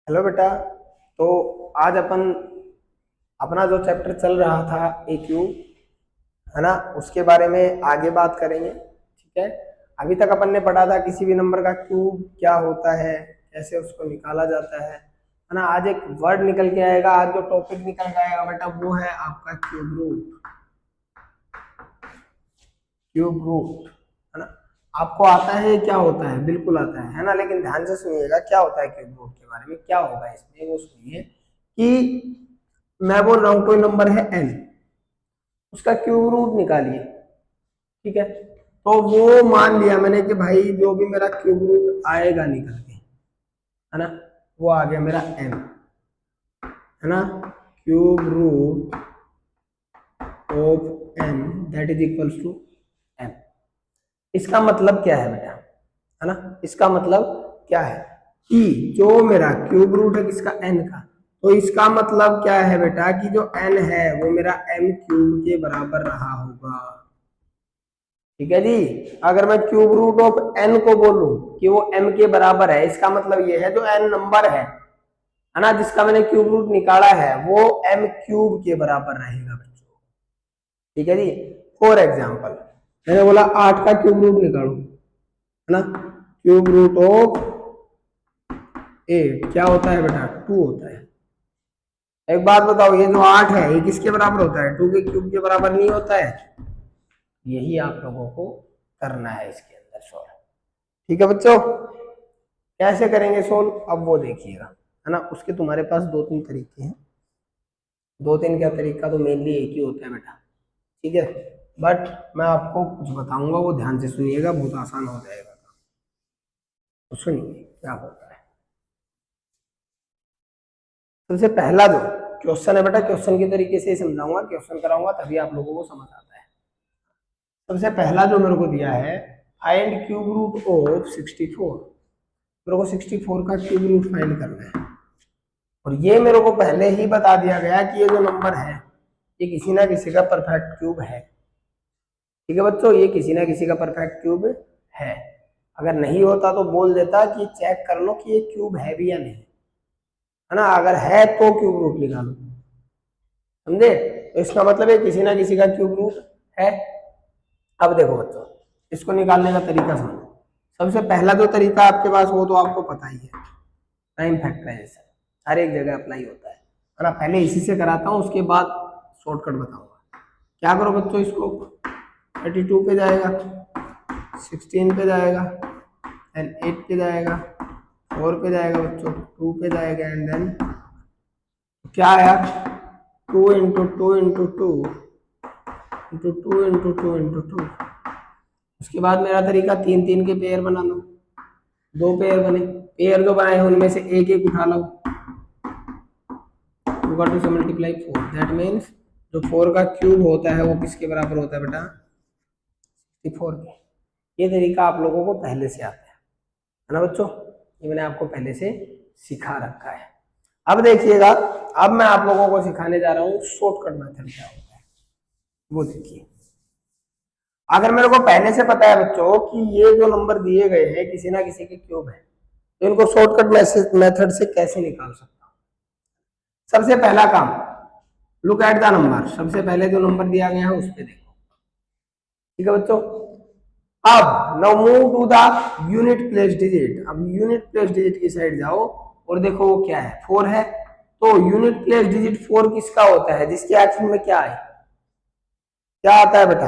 Hello बेटा। तो आज अपन अपना जो चैप्टर चल रहा था ए क्यूब, है ना, उसके बारे में आगे बात करेंगे। ठीक है। अभी तक अपन ने पढ़ा था किसी भी नंबर का क्यूब क्या होता है, कैसे उसको निकाला जाता है ना। आज एक वर्ड निकल के आएगा, आज जो टॉपिक निकल के आएगा बेटा वो है आपका क्यूब रूट। क्यूब रूट, है ना। आपको आता है क्या होता है? बिल्कुल आता है ना। लेकिन ध्यान से सुनिएगा क्या होता है क्यूब रूट के बारे में, क्या होगा इसमें वो सुनिए। कि मैं बोल रहा हूं कोई नंबर है n, उसका क्यूब रूट निकालिए। ठीक है। तो वो मान लिया मैंने कि भाई जो भी मेरा क्यूब रूट आएगा निकल के, है ना, वो आ गया मेरा n, है ना। Cube root of n that is equals to n। इसका मतलब क्या है बेटा, है ना। इसका मतलब क्या है कि जो मेरा क्यूब रूट है किसका, n का, तो इसका मतलब क्या है बेटा कि जो n है वो मेरा m क्यूब के बराबर रहा होगा। ठीक है जी। अगर मैं क्यूब रूट ऑफ n को बोलूं कि वो m के बराबर है, इसका मतलब ये है जो n नंबर है ना, जिसका मैंने क्यूब रूट निकाला है वो m क्यूब के बराबर रहेगा बच्चों। ठीक है जी। फॉर एग्जाम्पल मैंने बोला 8 का क्यूब रूट निकालो, है ना। क्यूब रूट ऑफ 8 क्या होता है बेटा, 2 होता है। एक बात बताओ, ये जो 8 है ये किसके बराबर होता है? 2 के क्यूब के बराबर नहीं होता है। यही आप लोगों को करना है इसके अंदर सोल्व। ठीक है बच्चों। कैसे करेंगे सोल्व अब वो देखिएगा, है ना। उसके तुम्हारे पास दो तीन तरीके हैं। दो तीन क्या तरीका, तो मेनली एक ही होता है बेटा। ठीक है। बट मैं आपको कुछ बताऊंगा, वो ध्यान से सुनिएगा, बहुत आसान हो जाएगा। तो सुनिए क्या होता है। सबसे पहला जो क्वेश्चन है बेटा, क्वेश्चन के तरीके से ही समझाऊंगा, क्वेश्चन कराऊंगा तभी आप लोगों को समझ आता है। सबसे पहला जो मेरे को दिया है, फाइंड क्यूब रूट ऑफ 64। मेरे को 64 का क्यूब रूट फाइंड करना है। और ये मेरे को पहले ही बता दिया गया कि ये जो नंबर है ये किसी ना किसी का परफेक्ट क्यूब है। ठीक है बच्चों, ये किसी ना किसी का परफेक्ट क्यूब है। अगर नहीं होता तो बोल देता कि चेक कर लो कि ये क्यूब है भी या नहीं, है ना। अगर है तो क्यूब रूट निकालो, समझे। तो इसका मतलब है किसी ना किसी का क्यूब रूट है। अब देखो बच्चों, इसको निकालने का तरीका समझो। सबसे पहला जो तरीका आपके पास वो तो आपको पता ही है, टाइम फैक्टराइजेशन, हर एक जगह अप्लाई होता है ना। पहले इसी से कराता हूँ, उसके बाद शॉर्टकट बताऊंगा। क्या करो बच्चों, इसको 32 पे जाएगा, 16 पे जाएगा, एंड 8 पे जाएगा, 4 पे जाएगा बच्चों, 2 पे जाएगा, एंड देन क्या आया, 2 into 2 into 2 into 2 into 2 into 2। उसके बाद मेरा तरीका 3 3 के पेयर बना लो। 2 पेयर बने, पेयर जो बनाए हैं उनमें से एक एक उठा लो। 2 का 2 से मल्टीप्लाई 4, दैट मीन्स जो 4 का क्यूब होता है वो किसके बराबर होता है बेटा, 64 के। ये तरीका आप लोगों को पहले से आता है ना बच्चों। ये मैंने आपको पहले से सिखा रखा है। अब देखिएगा, अब मैं आप लोगों को सिखाने जा रहा हूँ शॉर्टकट मेथड क्या होता है, वो देखिए। अगर मेरे को पहले से पता है बच्चों कि ये जो नंबर दिए गए हैं किसी ना किसी के क्यूब है, तो इनको शॉर्टकट मेथड से कैसे निकाल सकता हूँ। सबसे पहला काम, लुक एट द नंबर। सबसे पहले जो नंबर दिया गया है उस पर देखो। ठीक है बच्चों। अब now move to the unit place digit. अब यूनिट प्लेस डिजिट की साइड जाओ और देखो वो क्या है, 4 है। तो यूनिट प्लेस डिजिट 4 किसका होता है, जिसके एक्शन में क्या है, क्या आता है बेटा,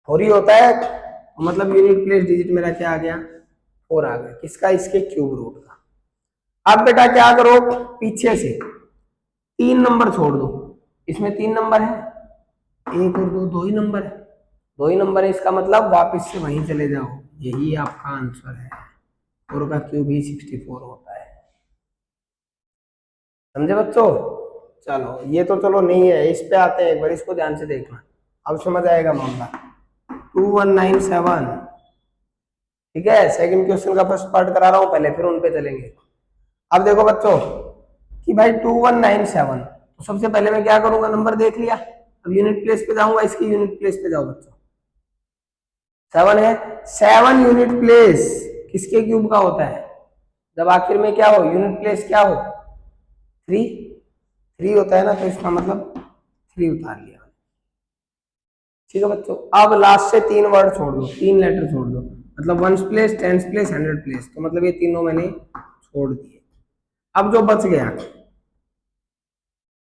4 ही होता है। मतलब यूनिट प्लेस डिजिट मेरा क्या आ गया, 4 आ गया। किसका, इसके क्यूब रूट का। अब बेटा क्या करो, पीछे से 3 नंबर छोड़ दो। इसमें 3 नंबर है, एक और दो, 2 ही नंबर है। 2 ही नंबर है, इसका मतलब वापस से वहीं चले जाओ, यही आपका आंसर है। 4 का क्यूब ही 64 होता है। समझे बच्चों। चलो ये तो चलो नहीं है, इस पे आते हैं, एक बार इसको ध्यान से देखना, अब समझ आएगा मामला। 2197। ठीक है, सेकंड क्वेश्चन का फर्स्ट पार्ट करा रहा हूं पहले, फिर उन पे चलेंगे। अब देखो बच्चों कि भाई 2197, तो सबसे पहले मैं क्या करूंगा, नंबर देख लिया, अब यूनिट प्लेस पे जाऊंगा, इसकी यूनिट प्लेस पे जाओ बच्चों। 7 है, 7 यूनिट प्लेस किसके क्यूब का होता है, जब आखिर में क्या हो, यूनिट प्लेस क्या हो, 3 होता है ना, तो इसका मतलब 3 उतार लिया। ठीक है बच्चों, अब लास्ट से 3 वर्ड छोड़ दो, 3 लेटर छोड़ दो, मतलब 1s place, 10s place, 100 place, तो मतलब ये तीनों मैंने छोड़ दिए। अब जो बच गया,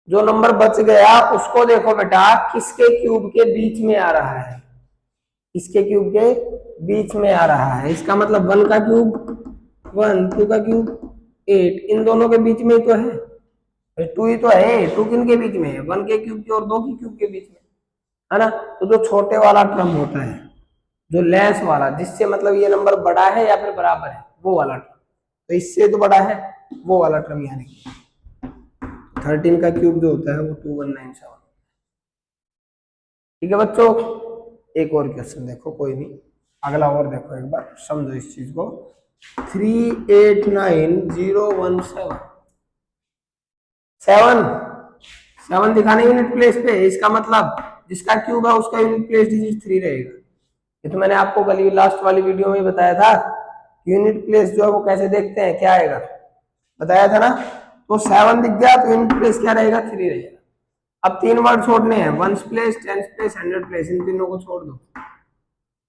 जो नंबर बच गया उसको देखो बेटा, किसके क्यूब के बीच में आ रहा है, किसके क्यूब के बीच में आ रहा है, इसका मतलब 1 का क्यूब 1, 2 का क्यूब 8, इन दोनों के बीच में ही तो है, 2 ही तो है, 2 किन के बीच में है, 1 के क्यूब के और 2 के क्यूब के बीच में, है ना। तो जो छोटे वाला टर्म होता है, जो लेस वाला, जिससे मतलब ये नंबर बड़ा है या फिर बराबर है, वो वाला टर्म, तो इससे तो बड़ा है वो वाला टर्म, यानी 13 का क्यूब जो होता है वो 2197। ठीक है बच्चों, एक और क्वेश्चन देखो, कोई नहीं, अगला और देखो, एक बार समझो इस चीज को। 389017 7 दिखाने यूनिट प्लेस पे, इसका मतलब जिसका क्यूब है उसका यूनिट प्लेस डिजिट 3 रहेगा। ये तो मैंने आपको कल लास्ट वाली वीडियो में बताया था, यूनिट प्लेस जो है वो कैसे देखते हैं, क्या आएगा, बताया था ना। तो 7 दिख गया तो यूनिट प्लेस क्या रहेगा, 3 रहेगा। अब 3 वर्ड छोड़ने हैं, 1s place, 10s place, 100 place, इन तीनों को छोड़ दो,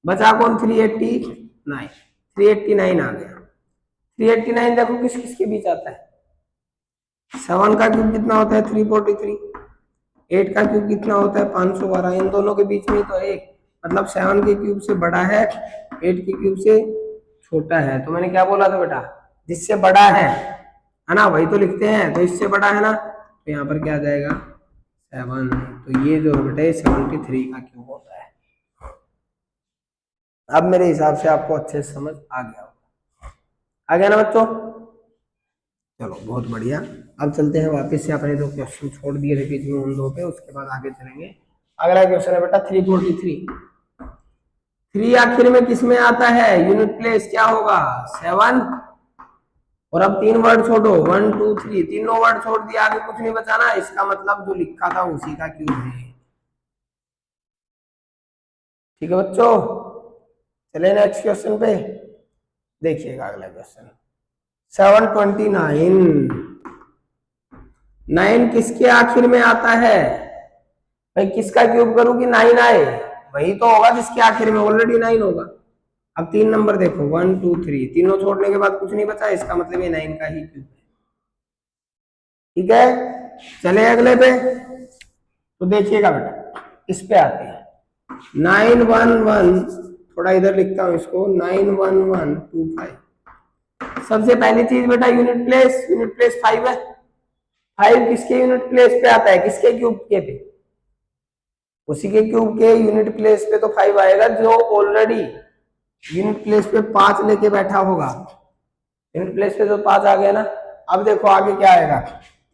बचा कौन, 389, 389 आ गया। 389 देखो किस किस के बीच आता है, 7 का क्यूब कितना होता है, 343, 8 का क्यूब कितना होता है, 512, इन दोनों के बीच में तो एक, मतलब 7 के क्यूब से बड़ा है, 8 के क्यूब से छोटा है। तो मैंने क्या बोला था बेटा, जिससे बड़ा है ना, वही तो लिखते हैं, तो इससे बड़ा है ना, तो यहाँ पर क्या आ जाएगा 7, तो ये जो बेटा 73 का क्यूब होता है। अब मेरे हिसाब से आपको अच्छे से समझ आ गया होगा, आ गया ना बच्चों, चलो बहुत बढ़िया। अब चलते हैं वापस से, अपने 2 क्वेश्चन छोड़ दिए थे बीच में उन 2 पे, उसके बाद आगे चलेंगे। अगला क्वेश्चन है बेटा 343, 3 आखिर में किस में आता है, यूनिट प्लेस क्या होगा, 7, और अब 3 वर्ड छोड़ो, 1 2 3, तीनों वर्ड छोड़ दिया, आगे कुछ नहीं बचाना, इसका मतलब जो लिखा था उसी का क्यूब है। ठीक है बच्चों, चले नेक्स्ट क्वेश्चन पे, देखिएगा अगला क्वेश्चन 729, 9 किसके आखिर में आता है, भाई किसका क्यूब करूं कि 9 आए, वही तो होगा जिसके आखिर में ऑलरेडी 9 होगा। अब 3 नंबर देखो, 1 2 3, तीनों छोड़ने के बाद कुछ नहीं बचा, इसका मतलब ये 9 का ही क्यूब है। ठीक है, चले अगले पे, तो देखिएगा बेटा, इस पे आते हैं 911, थोड़ा इधर लिखता हूं इसको, 91125। सबसे पहली चीज बेटा यूनिट प्लेस 5 है, 5 किसके यूनिट प्लेस पे आता है, किसके क्यूब के पे, उसी के क्यूब के यूनिट प्लेस पे तो 5 आएगा, जो ऑलरेडी यूनिट प्लेस पे 5 लेके बैठा होगा, यूनिट प्लेस पे तो 5 आ गया ना। अब देखो आगे क्या आएगा,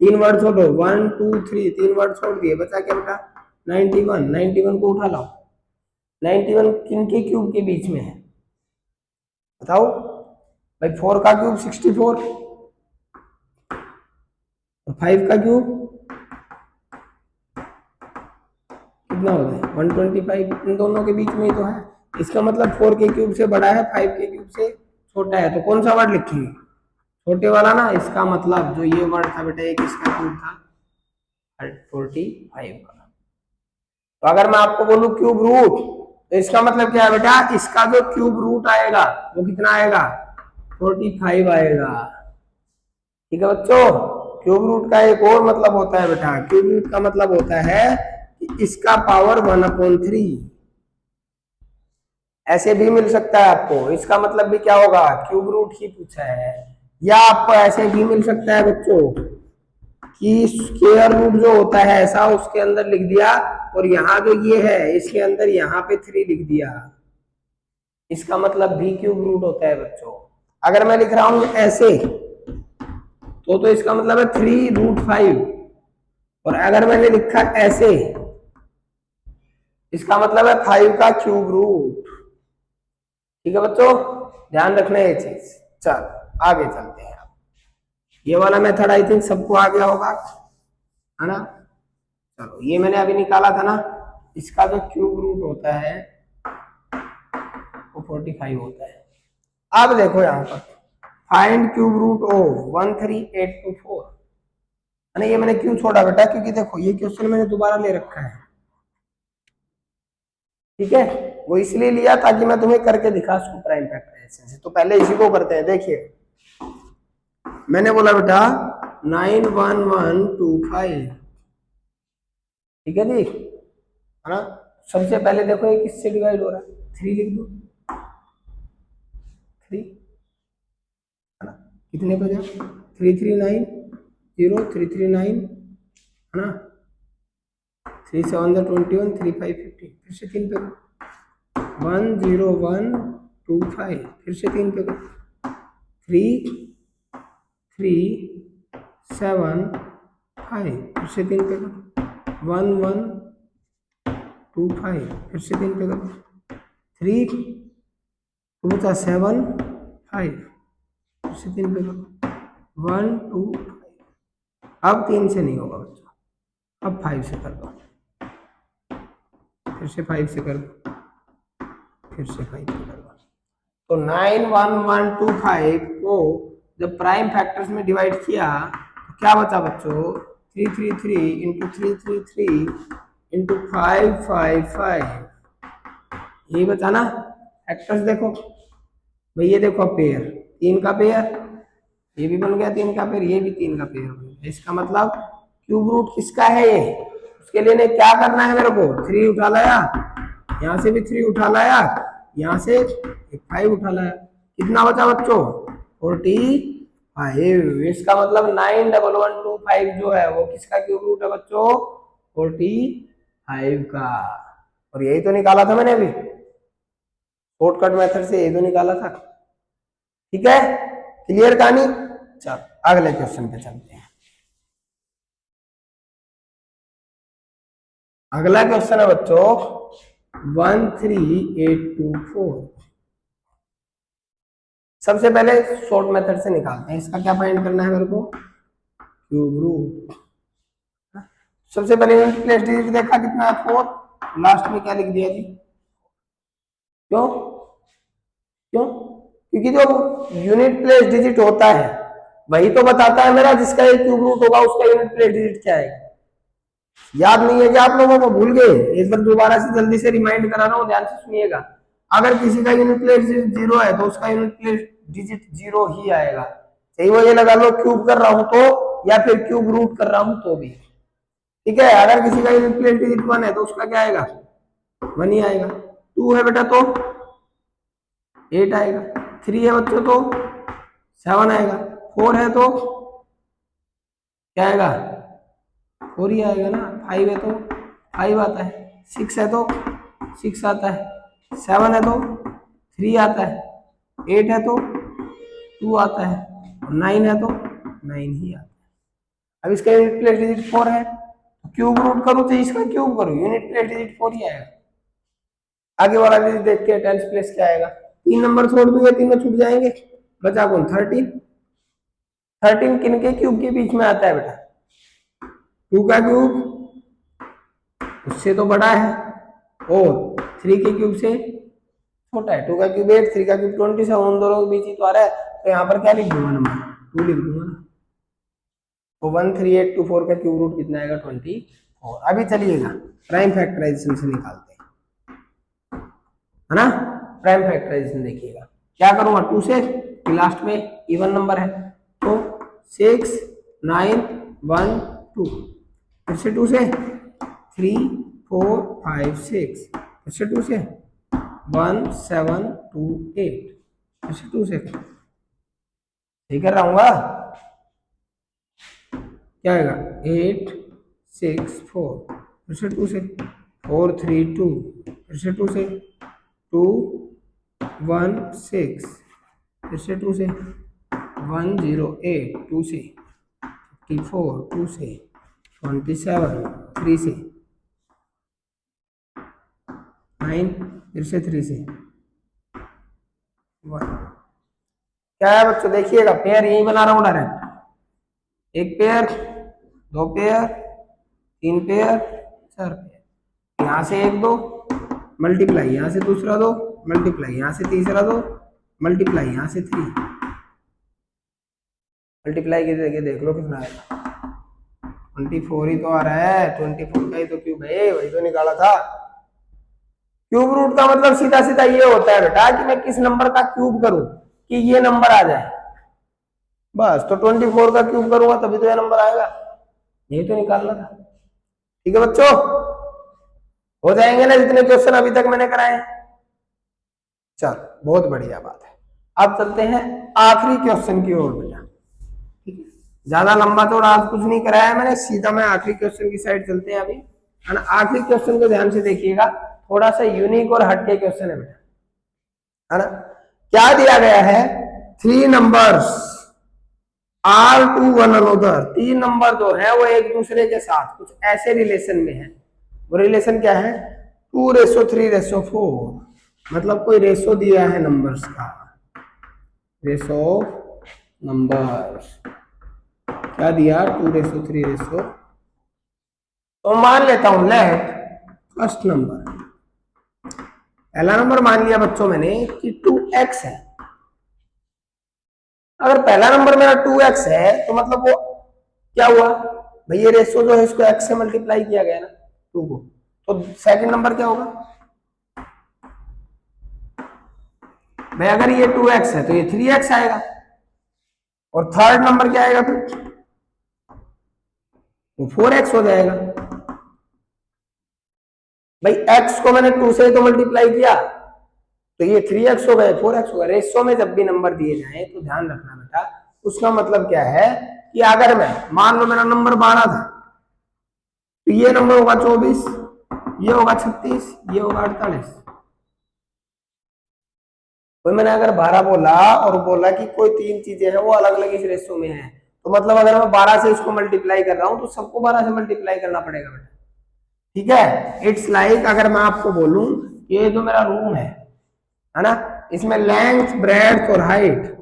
3 वर्ड छोड़ो, 1 2 3, 3 वर्ड छोड़ दिए, बचा क्या बेटा 91, 91 को उठा लाओ, 91 किन के क्यूब के बीच में है बताओ भाई, 4 का क्यूब 64, 5 का क्यूब कितना होता है 125, इन दोनों के बीच में ही तो है, इसका मतलब 4 के क्यूब से बड़ा है, 5 के क्यूब से छोटा है, तो कौन सा वर्ड लिखेंगे, छोटे वाला ना। इसका मतलब जो ये वर्ड था बेटा, ये किसका क्यूब था 45 का। तो अगर मैं आपको बोलूं क्यूब रूट, तो इसका मतलब क्या है बेटा, इसका जो क्यूब रूट आएगा वो कितना आएगा 45 आएगा। ठीक है बच्चों, क्यूब रूट का एक और मतलब होता है बेटा, क्यूब रूट का मतलब होता है कि इसका पावर 1/3, ऐसे भी मिल सकता है आपको, इसका मतलब भी क्या होगा, क्यूब रूट ही पूछा है। या आपको ऐसे भी मिल सकता है बच्चों कि स्क्वायर रूट जो होता है ऐसा उसके अंदर लिख दिया, और यहाँ जो ये है इसके अंदर यहाँ पे 3 लिख दिया, इसका मतलब भी क्यूब रूट होता है बच्चों। अगर मैं लिख रहा हूं ऐसे तो इसका मतलब है 3√5, और अगर मैंने लिखा ऐसे इसका मतलब है 5 का क्यूब रूट। ठीक है बच्चों, ध्यान रखना ये चीज। चल आगे चलते हैं, ये वाला मेथड आई थिंक सबको आ गया होगा, है ना। चलो ये मैंने अभी निकाला था ना, इसका जो क्यूब रूट होता है वो 45 होता है। अब देखो यहाँ पर फाइंड क्यूब रूट ऑफ 13824। ये मैंने क्यों छोड़ा बेटा, क्योंकि देखो ये क्वेश्चन मैंने दोबारा ले रखा है, ठीक है। वो इसलिए लिया ताकि मैं तुम्हें करके दिखा उसको प्राइम फैक्टराइजेशन से। तो पहले इसी को करते हैं। देखिए मैंने बोला बेटा 91125, ठीक है जी, है ना। सबसे पहले देखो ये किससे डिवाइड हो रहा है, 3 लिख दो, 3, है ना। कितने बजे, 339 है ना, 3 7 21, 3 5 15, फिर से 3 पे 10125, फिर से 3 पे 3 3 7 5, फिर से 3 पे 1125, फिर से 3 पे 3 2 7 5, फिर से 3 पे 1 2 5। अब 3 से नहीं होगा बच्चों, अब 5 से कर दो, फिर से 5 से कर दो, फिर से 5 से कर दो। तो 91125 को जब प्राइम फैक्टर्स में डिवाइड किया तो क्या बचा बच्चों, 333 इंटू 333 इंटू 555, यही बचा ना। फैक्टर्स देखो भाई, ये देखो पेयर, 3 का पेयर, ये भी बन गया 3 का पेयर, ये भी 3 का पेयर बन गया। इसका मतलब क्यूब रूट किसका है ये, उसके लिए क्या करना है मेरे को, 3 उठा लाया, यहाँ से भी 3 उठा लाया, यहाँ से 5 उठा लाया, कितना बचा बच्चों, 45। इसका मतलब 91125 जो है वो किसका क्यूब रूट है बच्चों, 45 का। और यही तो निकाला था मैंने अभी शॉर्टकट मेथड से, यही तो निकाला था, ठीक है। क्लियर कहानी। चलो अगले क्वेश्चन पे चलते हैं। अगला क्वेश्चन है बच्चों 13824। सबसे पहले शॉर्ट मेथड से निकालते हैं, इसका क्या फाइंड करना है मेरे को, क्यूब रूट। सबसे पहले यूनिट प्लेस डिजिट देखा कितना है, 4, लास्ट में क्या लिख दिया जी, क्यों क्यों, क्योंकि जो यूनिट प्लेस डिजिट होता है वही तो बताता है मेरा जिसका एक क्यूब रूट होगा उसका यूनिट प्लेस डिजिट क्या है। याद नहीं है कि आप लोगों को, भूल गए, इस बार दोबारा से जल्दी से रिमाइंड करा रहा हूं, ध्यान से सुनिएगा। अगर किसी का यूनिट प्लेस डिजिट 0 है तो उसका यूनिट प्लेस डिजिट 0 ही आएगा, चाहे वो ये लगा लो क्यूब कर रहा हूं तो, या फिर क्यूब रूट कर रहा हूं तो भी, ठीक है। अगर किसी का यूनिट प्लेस डिजिट 1 है तो उसका क्या आएगा, 1 ही आएगा। 2 है बेटा तो 8 आएगा, 3 है बच्चों तो 7 आएगा, 4 है तो क्या आएगा, 4 ही आएगा ना, 5 है तो 5 आता है, 6 है तो 6 आता है, 7 है तो 3 आता है, 8 है तो 2 आता है, 9 है तो 9 ही आता है। अब इसका यूनिट प्लेस डिजिट 4 है, क्यूब रूट करूं तो इसका क्यूब करूं, यूनिट प्लेस डिजिट 4 ही आएगा। आगे वाला डिजिट देखते हैं, टेंस प्लेस क्या आएगा, 3 नंबर छोड़ दूंगे, 3 में छूट जाएंगे, बचा कौन, 13। 13 किन के क्यूब के बीच में आता है बेटा, 2 का क्यूब उससे तो बड़ा है और 3 के क्यूब से छोटा है। 2 का क्यूब 8, 3 का क्यूब 27, उन दोनों के बीच ही तो आ रहा है, तो यहाँ पर क्या लिख दूंगा, नंबर 2 लिख दूंगा ना। तो 13824 का क्यूब रूट कितना आएगा, 24। अभी चलिएगा प्राइम फैक्टराइजेशन से निकालते हैं, है ना। प्राइम फैक्टराइजेशन देखिएगा क्या करूंगा, 2 से, लास्ट में इवन नंबर है तो 6 9 1 2, फिर से 2 से 3 4 5 6, फिर से 2 से 1 7 2 8, फिर से 2 से, ठीक कर रहूंगा, क्या आएगा 8 6 4, फिर से 2 से 4 3 2, फिर से 2 से 2 1 6, फिर से 2 से 1 0 8, 2 से 54, 2 से 27, 3 से 9, फिर से 3 से 1। क्या है बच्चों, देखिएगा पेयर यही बना रहा हूं डायरेक्ट, एक पेयर, 2 पेयर, 3 पेयर, 4 पेयर, यहाँ से 1 2 मल्टीप्लाई, यहाँ से दूसरा 2 मल्टीप्लाई, यहाँ से तीसरा 2 मल्टीप्लाई, यहाँ से 3, मल्टीप्लाई की जगह देख लो कितना आएगा, 24 ही तो आ रहा है, 24 का ही तो क्यूब है, वही तो निकाला था। क्यूब रूट का मतलब सीधा सीधा ये होता है बेटा कि मैं किस नंबर का क्यूब करूं कि ये नंबर आ जाए, बस। तो 24 का क्यूब करूंगा तभी तो ये नंबर आएगा, यही तो निकालना था। ठीक है बच्चों, हो जाएंगे ना जितने क्वेश्चन अभी तक मैंने कराए। चल बहुत बढ़िया बात है। अब चलते हैं आखिरी क्वेश्चन की ओर बेटा। ठीक है, ज्यादा लंबा तो आज कुछ नहीं कराया मैंने, सीधा मैं आखिरी क्वेश्चन की साइड चलते हैं अभी, है ना। आखिरी क्वेश्चन को ध्यान से देखिएगा, थोड़ा सा यूनिक और हटके क्वेश्चन है बेटा, है ना। क्या दिया गया है, 3 numbers are to one another, 3 नंबर जो है वो एक दूसरे के साथ कुछ ऐसे रिलेशन में है। वो रिलेशन क्या है, 2:3:4, मतलब कोई रेशो दिया है नंबर्स का, रेशो नंबर्स क्या दिया, 2:3:4। तो मान लेता हूं लेट फर्स्ट नंबर, पहला नंबर मान लिया बच्चों मैंने कि 2x है। अगर पहला नंबर मेरा 2x है तो मतलब वो क्या हुआ भाई, ये रेशो जो है इसको x से मल्टीप्लाई किया गया ना 2 को, तो सेकंड नंबर क्या होगा भाई, अगर ये 2x है तो ये 3x आएगा, और थर्ड नंबर क्या आएगा फिर, वो 4x हो जाएगा। भाई x को मैंने 2 से तो मल्टीप्लाई किया तो ये 3x हो गए, 4x हो गए। रेशो में जब भी नंबर दिए जाए तो ध्यान रखना बेटा, उसका मतलब क्या है कि अगर मैं मान लो मेरा नंबर 12 था तो ये नंबर होगा 24, ये होगा 36, ये होगा 48। तो मैंने अगर 12 बोला और बोला कि कोई 3 चीजें हैं वो अलग अलग इस रेशो में है, तो मतलब अगर मैं 12 से इसको मल्टीप्लाई कर रहा हूं तो सबको 12 से मल्टीप्लाई करना पड़ेगा बेटा। ठीक है, इट्स लाइक अगर मैं आपको बोलूं ये जो मेरा रूम है ना, इसमें लेंथ ब्रेड्थ और हाइट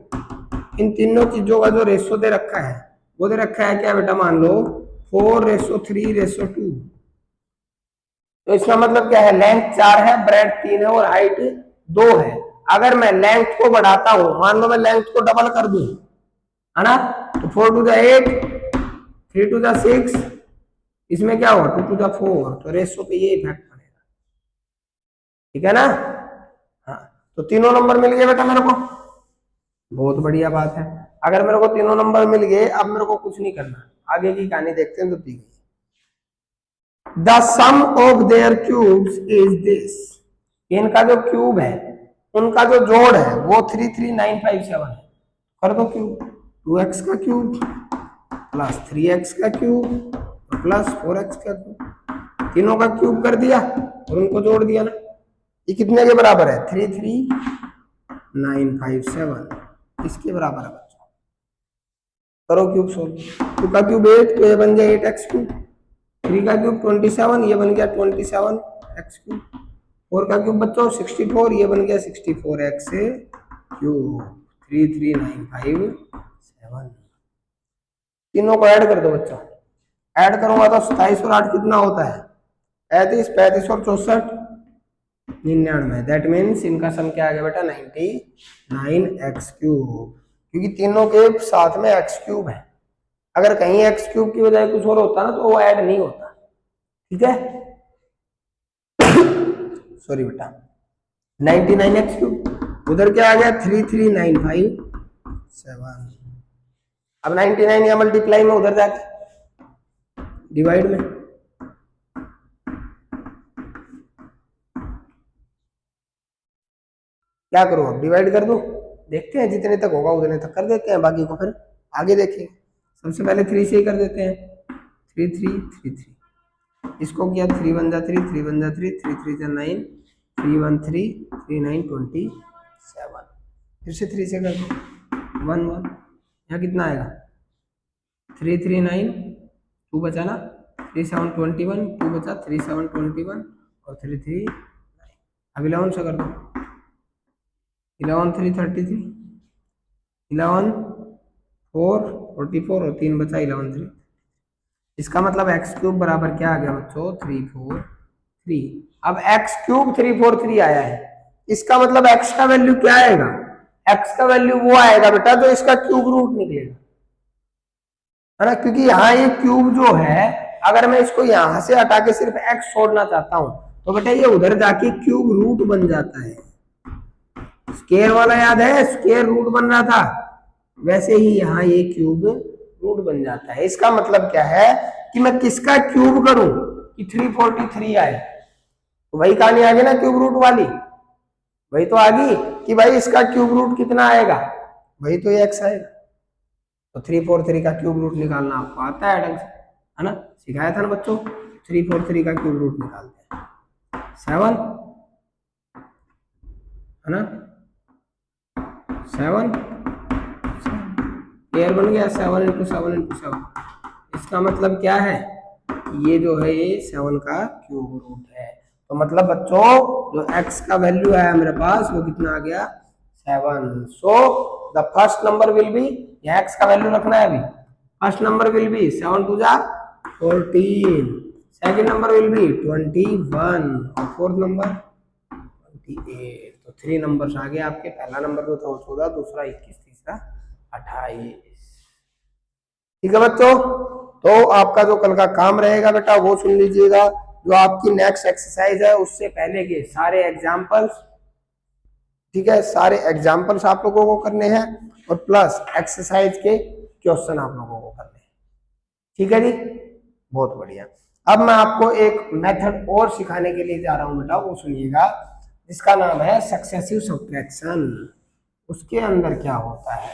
इन तीनों चीजों का जो रेशो दे रखा है वो दे रखा है क्या बेटा, मान लो 4:3:2। तो इसका मतलब क्या है, लेंथ 4 है, ब्रेड्थ 3 है और हाइट 2 है। अगर मैं लेंथ को बढ़ाता हूं, मान लो मैं लेंथ को डबल कर दूं, है ना, तो 4×8, 3×6, इसमें क्या होगा 2×4, तो रेशो पे ये इफेक्ट पड़ेगा। ठीक है ना, हाँ। तो तीनों नंबर मिल गए बेटा मेरे को, बहुत बढ़िया बात है। अगर मेरे को तीनों नंबर मिल गए, अब मेरे को कुछ नहीं करना, आगे की कहानी देखते हैं। तो दी गई the sum of their cubes is this, इनका जो क्यूब है उनका जो जोड़ है वो 33957 है। कर दो क्यूब, 2x का क्यूब प्लस 3x का क्यूब प्लस 4x का क्यूब, तीनों का क्यूब कर दिया और उनको जोड़ दिया ना। ये कितने के बराबर है, 33957, इसके बराबर है बच्चों। करो क्यूब सोल्व, 2 का क्यूब 8 तो ये बन गया 8x क्यूब, 3 का क्यूब 27 ये बन गया 27x क्यूब, 4 का क्यूब बच्चों 64 ये बन गया 64x क्यूब, 33957। तीनों को ऐड कर दो बच्चों, ऐड करूंगा तो 27 और 8 कितना होता है, 35, 35 और 64 99। दैट मीन्स इनका सम क्या आ गया बेटा, 99x क्यूब, क्योंकि तीनों के साथ में x क्यूब है। अगर कहीं x क्यूब की बजाय कुछ और होता ना तो वो ऐड नहीं होता। ठीक है, सॉरी बेटा, 99x क्यूब, उधर क्या आ गया 33957। अब 99 या मल्टीप्लाई में उधर जाके डिवाइड में, क्या करो अब डिवाइड कर दो, देखते हैं जितने तक होगा उतने तक कर देते हैं, बाकी को फिर आगे देखेंगे। सबसे पहले 3 से ही कर देते हैं, 3 3 3 3, इसको किया 3 1 जा 3, 3 1 जा 3, 3 3 जा 9, 3 1 3, 3 9 27। फिर से 3 से कर दो, 1 1, यहाँ कितना आएगा 3 3 9, 2 बचा ना, 3 7 21, 2 बचा 3 7 21 और 3 3 9। अब 11 से कर दो, 11 3 33, 11 4 44 और 3 बचा 11 3। इसका मतलब एक्स क्यूब बराबर क्या आ गया बच्चों, 343। अब एक्स क्यूब 343 आया है, इसका मतलब एक्स का वैल्यू क्या आएगा, एक्स का वैल्यू वो आएगा बेटा जो इसका क्यूब रूट निकलेगा। है ना, क्योंकि यहाँ ये क्यूब जो है अगर मैं इसको यहां से हटा के सिर्फ एक्स छोड़ना चाहता हूं तो बेटा ये उधर जाके क्यूब रूट बन जाता है। स्क्वायर वाला याद है, स्क्वायर रूट बन रहा था, वैसे ही यहाँ ये क्यूब रूट बन जाता है। इसका मतलब क्या है कि मैं किसका क्यूब करूं कि 343 आए, तो वही कहानी आ गई ना क्यूब रूट वाली, वही तो आ गई कि भाई इसका क्यूब रूट कितना आएगा, वही तो एक्स आएगा। तो 343 का क्यूब रूट निकालना आपको आता है ढंग से, है ना, सिखाया था ना बच्चों। 343 का क्यूब रूट निकालते हैं 7, है ना, 7 पेयर बन गया 7 इंटू 7 इंटू 7। इसका मतलब क्या है, ये जो है ये 7 का क्यूब रूट है। तो मतलब बच्चों जो x का वैल्यू आया मेरे पास वो कितना आ गया 7। So the first number will be, यहाँ x का वैल्यू रखना है अभी, फर्स्ट नंबर विल बी 7 2 जा 14, सेकंड नंबर विल बी 21 और फोर्थ नंबर 28। तो 3 नंबर्स आ गए आपके, पहला नंबर जो था वो 14, दूसरा 21, तीसरा 28। ठीक है बच्चों, तो आपका जो कल का काम रहेगा बेटा वो सुन लीजिएगा। जो आपकी नेक्स्ट एक्सरसाइज है उससे पहले के सारे एग्जाम्पल्स, ठीक है, सारे एग्जाम्पल्स आप लोगों को करने हैं और प्लस एक्सरसाइज के क्वेश्चन आप लोगों को करने हैं। ठीक है जी, बहुत बढ़िया। अब मैं आपको एक मेथड और सिखाने के लिए जा रहा हूं बेटा, वो सुनिएगा, जिसका नाम है सक्सेसिव सब्ट्रैक्शन। उसके अंदर क्या होता है,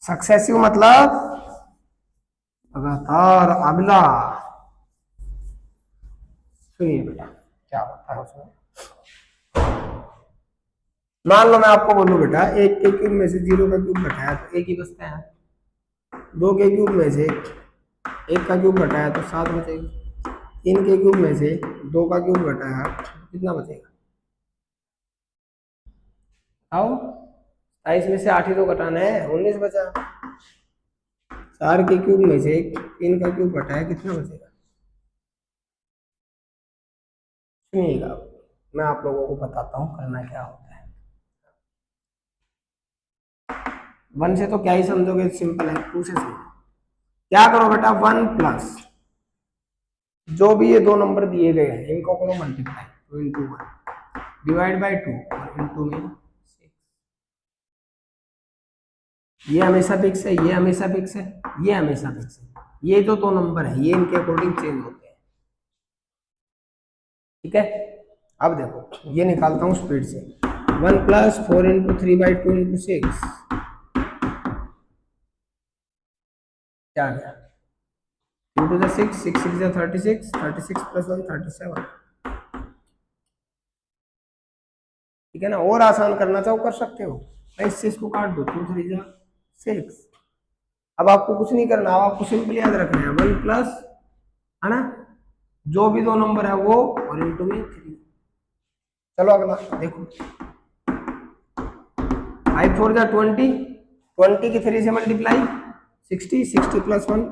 सक्सेसिव मतलब लगातार अगला। सुनिए बेटा क्या होता है उसमें। मान लो मैं आपको बोलूं बेटा एक के क्यूब में से 0 का क्यूब घटाया तो एक ही बचता है, 2 के क्यूब में से 1 का क्यूब घटाया तो 7 बचेगा, 3 के क्यूब में से 2 का क्यूब घटाया कितना बचेगा, आओ 22 में से 8 ही तो घटाना है, 19 बचा। 4 के क्यूब में से 3 का क्यूब घटाया कितना बचेगा। सुनिएगा मैं आप लोगों को बताता हूं करना क्या होता है। 1 से तो क्या ही समझोगे, सिंपल है, 2 से समझो। क्या करो बेटा 1 प्लस जो भी ये दो नंबर दिए गए हैं इनको करो मल्टीप्लाई, 2 इंटू 1 डिवाइड बाई 2 और इंटू में 6। ये हमेशा फिक्स है, ये हमेशा फिक्स है, ये हमेशा फिक्स है, ये जो दो नंबर है ये इनके अकॉर्डिंग चेंज होते हैं। ठीक है, अब देखो ये निकालता हूं स्पीड से। 1 प्लस 4 इंटू 3 बाई 2 इंटू 6 क्या आ गया, 2 टू 6, 6 6 36, 36 प्लस 1 37। ठीक है ना, और आसान करना चाहो कर सकते हो, इससे इसको काट दो, 2 3 6। अब आपको कुछ नहीं करना, अब आपको सिंपल याद रखना है 1 प्लस, है ना, जो भी दो नंबर है वो और इंटू में 3। चलो अगला देखो, 5 4 जा 20, 20 की 3 से मल्टीप्लाई 60, 60 प्लस 1।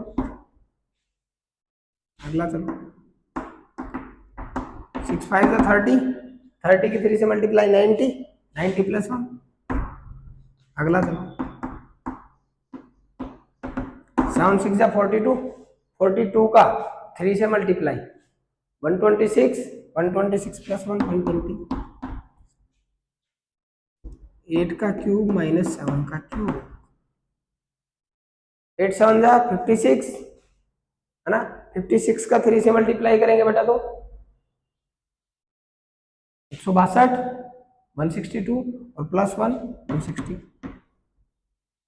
अगला चलो 6 5 जा 30, 30 की 3 से मल्टीप्लाई 90, 90 प्लस 1। अगला चलो 7 6 जा 42, 42 का 3 से मल्टीप्लाई 126, 126 प्लस 1 120। 8 का क्यूब माइनस 7 का क्यूब, 8 7 जा 56, है ना, 56 का 3 से मल्टीप्लाई करेंगे बेटा तो 162, 162 और प्लस 1 160।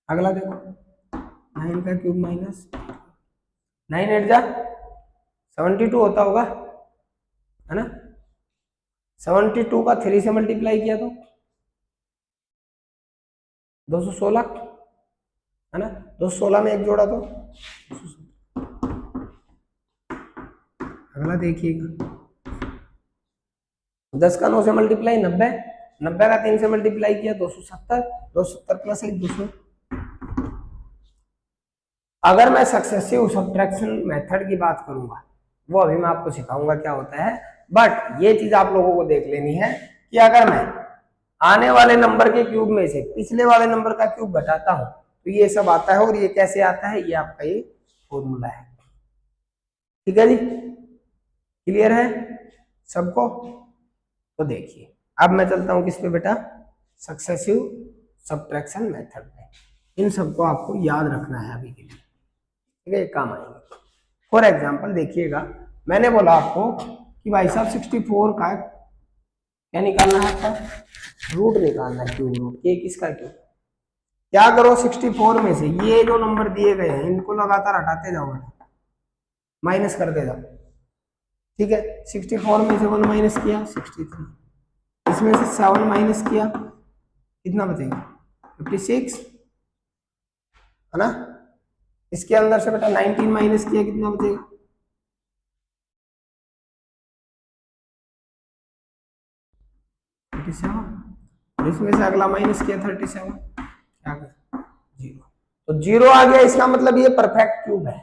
अगला देखो 9 का क्यूब माइनस 9 8 जा 72 होता होगा, है ना, 72 का 3 से मल्टीप्लाई किया तो 216, है ना, 216 में एक जोड़ा तो 216। अगला देखिएगा 10 का 9 से मल्टीप्लाई 90, 90 का 3 से मल्टीप्लाई किया 270, 270 प्लस 1 200। अगर मैं सक्सेसिव सब्ट्रैक्शन मेथड की बात करूंगा वो अभी मैं आपको सिखाऊंगा क्या होता है, बट ये चीज आप लोगों को देख लेनी है कि अगर मैं आने वाले नंबर के क्यूब में से पिछले वाले नंबर का क्यूब घटाता हूं तो ये सब आता है, और ये कैसे आता है ये आपका ये फॉर्मूला है। ठीक है जी, क्लियर है सबको? तो देखिए अब मैं चलता हूं किस पे बेटा, सक्सेसिव सब्ट्रैक्शन मेथड में। इन सबको आपको याद रखना है अभी के लिए, ठीक है, काम आएंगे। फॉर एग्जाम्पल देखिएगा, मैंने बोला आपको कि भाई साहब 64 का क्या निकालना है, आपका रूट निकालना है, क्यूब रूट के किसका क्यूब। क्या करो 64 में से ये जो नंबर दिए गए हैं इनको लगातार हटाते जाओ, माइनस करते जाओ। ठीक है, 64 में से 1 माइनस किया 63, इसमें से 7 माइनस किया कितना बचेगा 56, है ना। इसके अंदर से बेटा 19 माइनस किया कितना बचेगा 37, इसमें से अगला माइनस किया 37, क्या जीरो। तो जीरो आ गया, इसका मतलब ये परफेक्ट क्यूब है।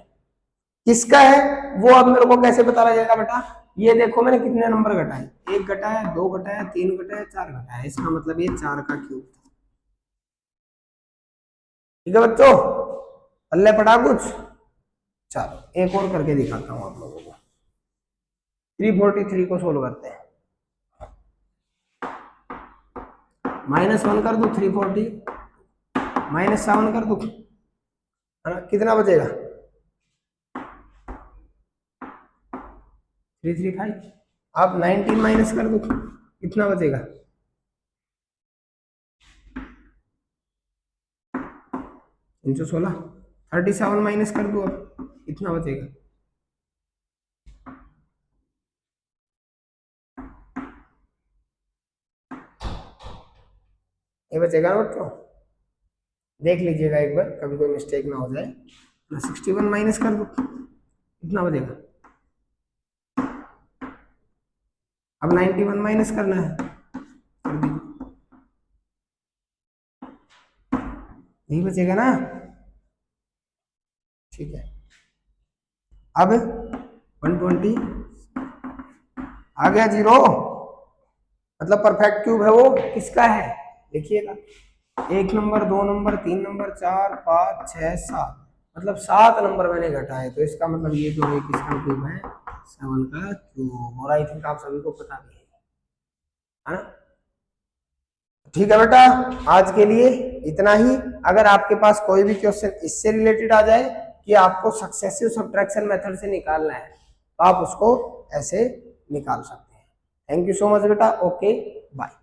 किसका है वो अब मेरे को कैसे पता लगेगा बेटा, ये देखो मैंने कितने नंबर घटाए, 1 घटाया 2 घटाया 3 घटाया 4 घटाया, इसका मतलब ये 4 का क्यूब था। ठीक है बच्चों, पल्ले पड़ा कुछ? चलो एक और करके दिखाता हूं आप लोगों को। 343 को सोल्व करते हैं। -1 कर दो 340, -7 कर दो, है ना, कितना बचेगा 335। आप 19 माइनस कर दो कितना बचेगा 316। 37 माइनस कर दो अब कितना बचेगा ये बचेगा ना बच्चों, देख लीजिएगा एक बार कभी कोई मिस्टेक ना हो जाए। 61 माइनस कर दो कितना बचेगा, अब 91 माइनस करना है, कर दीजिए, यही बचेगा ना। ठीक है, अब 120 आ गया जीरो, मतलब परफेक्ट क्यूब है वो, किसका है देखिएगा, 1 नंबर 2 नंबर 3 नंबर 4 5 6 7, मतलब 7 नंबर मैंने घटाए, तो इसका मतलब ये जो है किसका क्यूब है 7 का क्यूब। और आई थिंक आप सभी को पता भी है ना। ठीक है बेटा, आज के लिए इतना ही। अगर आपके पास कोई भी क्वेश्चन इससे रिलेटेड आ जाए कि आपको सक्सेसिव सब्ट्रैक्शन मेथड से निकालना है तो आप उसको ऐसे निकाल सकते हैं। थैंक यू सो मच बेटा, ओके बाय।